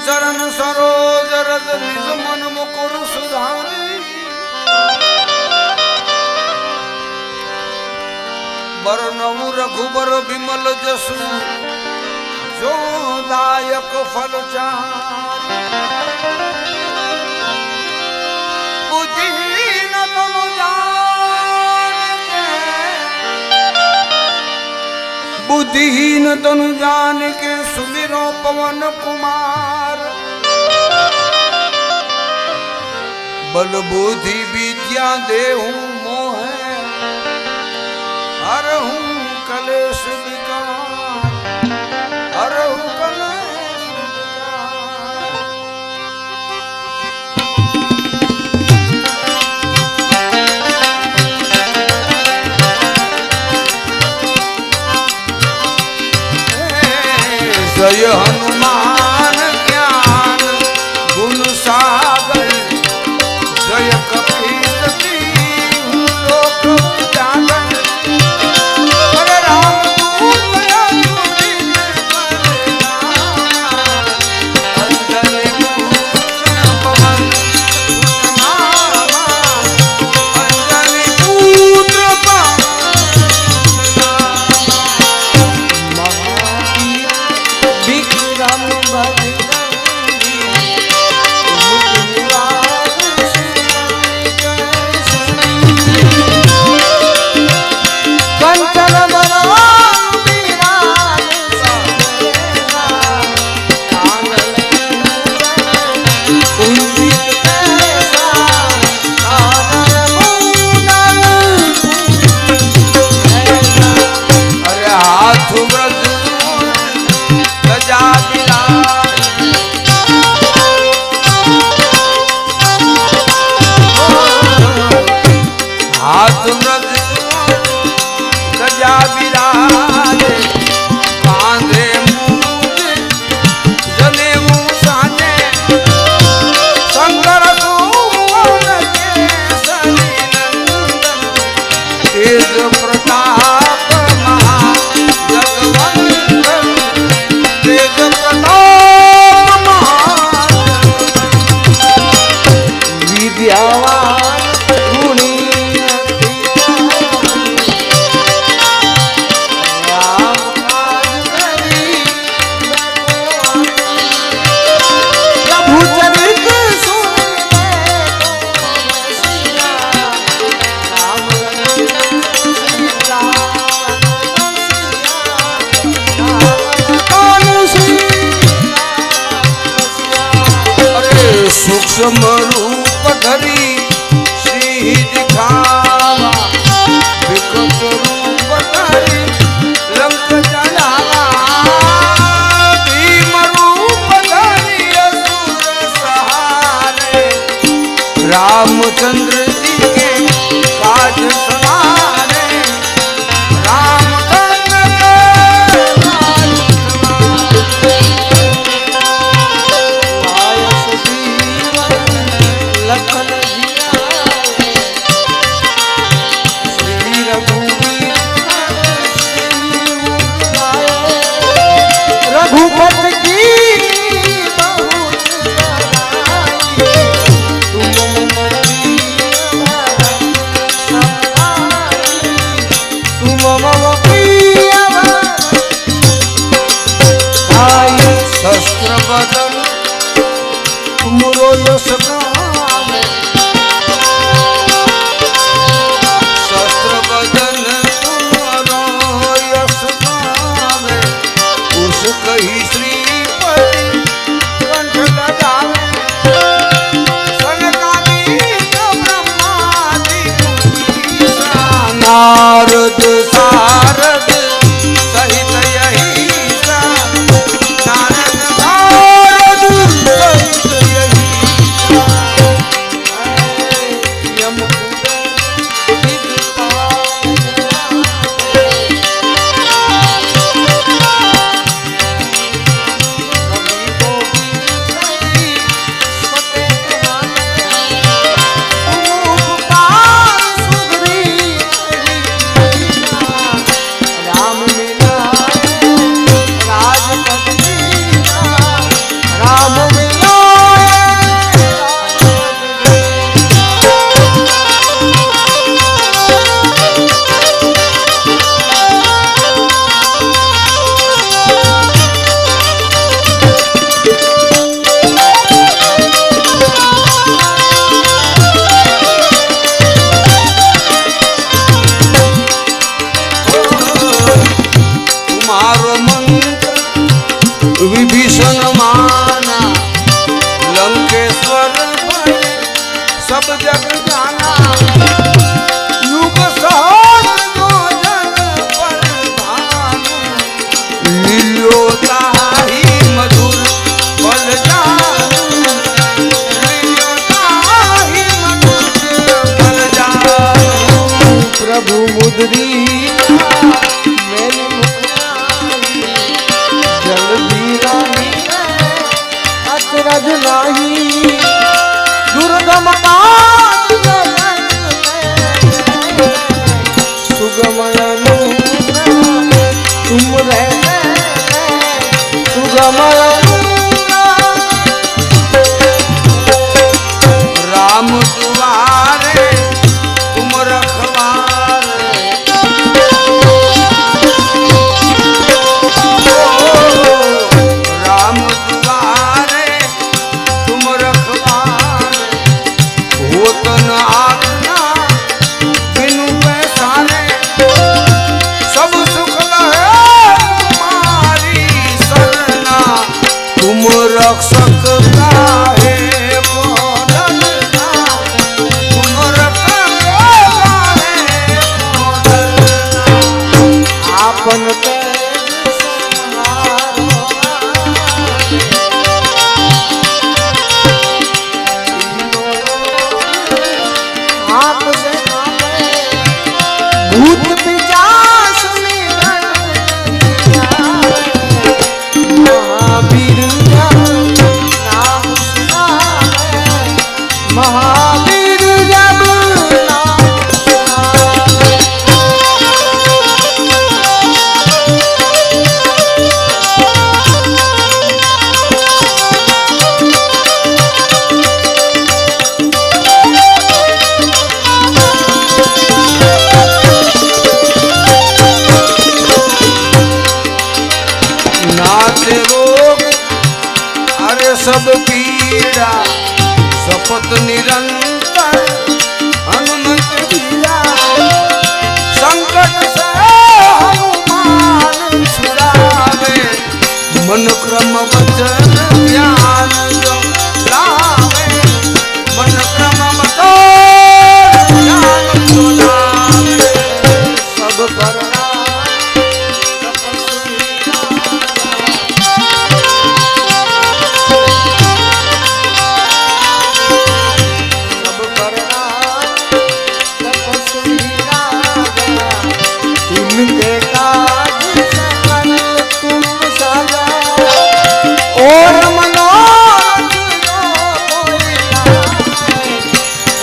चरण सरोज रज निज मन मुकुर सुधारी बरनऊ रघुबर विमल जसु जो दायक फल चारि बुद्धिहीन तनु बुद्धिहीन तनु जान के सुमिरो पवन कुमार बल बुद्धि विद्या देहु मोहे हरहु कलेश विकार हरहु कलेश जय हनुमान ज्ञान गुण सागर जय कपीस तिहु लोक उजागर पर राम दूत अतुलित बलराम अंजनी पुत्र पवन सुतनामा अंजनी पुत्र पवन विक्रम भजरंगी मुख निवास कंचन बरन विराज सवेरा कानन कुंजित कैसा कानन मुंडन अरे हाथ व्रज गजा बिलास हाथ व्रज गजा बिलास कांधे मूंज जनेऊ साजे शंकर सुवन केसरी नंदन तेज प्रताप महा जगवंदन तेज प्रताप विद्यावान गुणी राम काज करी प्रभु चरित सुनते राम सूक्ष्म रूप धरी श्री दिखावा विकट रूप धरी लंक जलावा भीम रूप धरी असुर सहारे रामचंद्र जी के काज सवारे रामचंद्र के काज सवारे लखन जी मारो मंत्र विभीषण माना लंकेश्वर भय सब जग जाना युग सहस्र जो जन पर भानु लील्यो ताहि मधुर बल जानु लील्यो ताहि मधुर बल जानु प्रभु मुद्री अचरज नाही दुर्गम सुगमयनु तुम सुगमयनु राम दुआरे तुम रखवारे राम दुआरे तुम रखवारे होतन आज्ञा बिनु पैसारे सब सुख लहे तुम्हारी सरना तुम रक्षक काहे को डरना तुम रक्षक काहे को डरना आपन तेज संहारो आप से भूत पिशाच निधन महावीर जब नाम सुनावे महावीर जब नाम सुनावे नाते रोग अरे सब पीड़ा शपथ निरंतर हनुमंत पीड़ा संकट से हनुमान छुड़ावे मन क्रम वचन ज्ञान जो लावे मन क्रम वचन ज्ञान जो लावे सब करना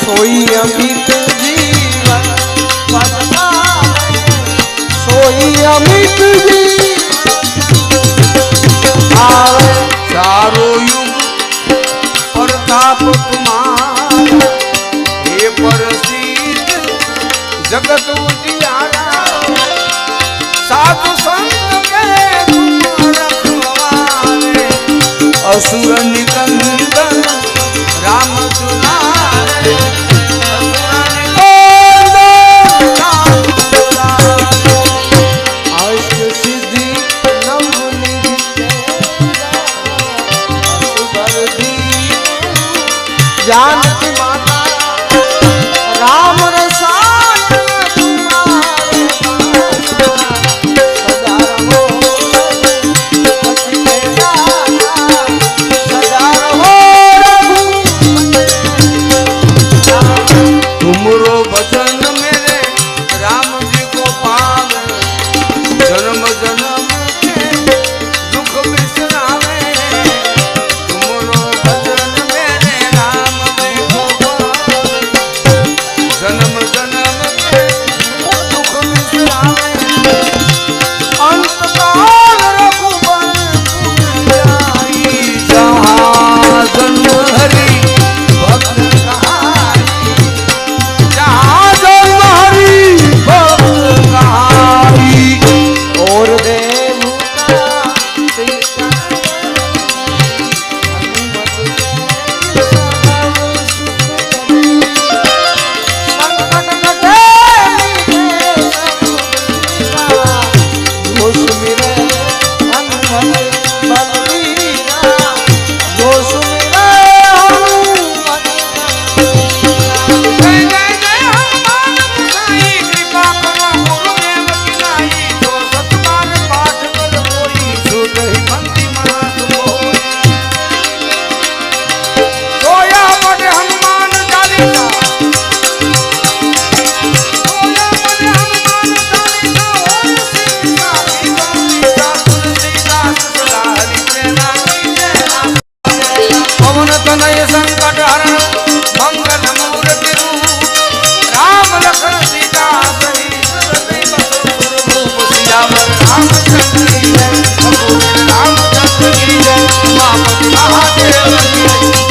सोई अमित जीवन पद पावे सोई अमित जीवन आवे चारों युग प्रताप तुम्हारा हे प्रसिद्ध जगत उजियारा साधु संत के तुम रखवारे असुर निकंदन राम दुलारे जानकी माता राम रसायन तुम्हारे सदा रहो पति के दाता सदा सियावर रामचंद्र की जय, रघुवीर रामचंद्र की जय, उमापति महादेव की जय।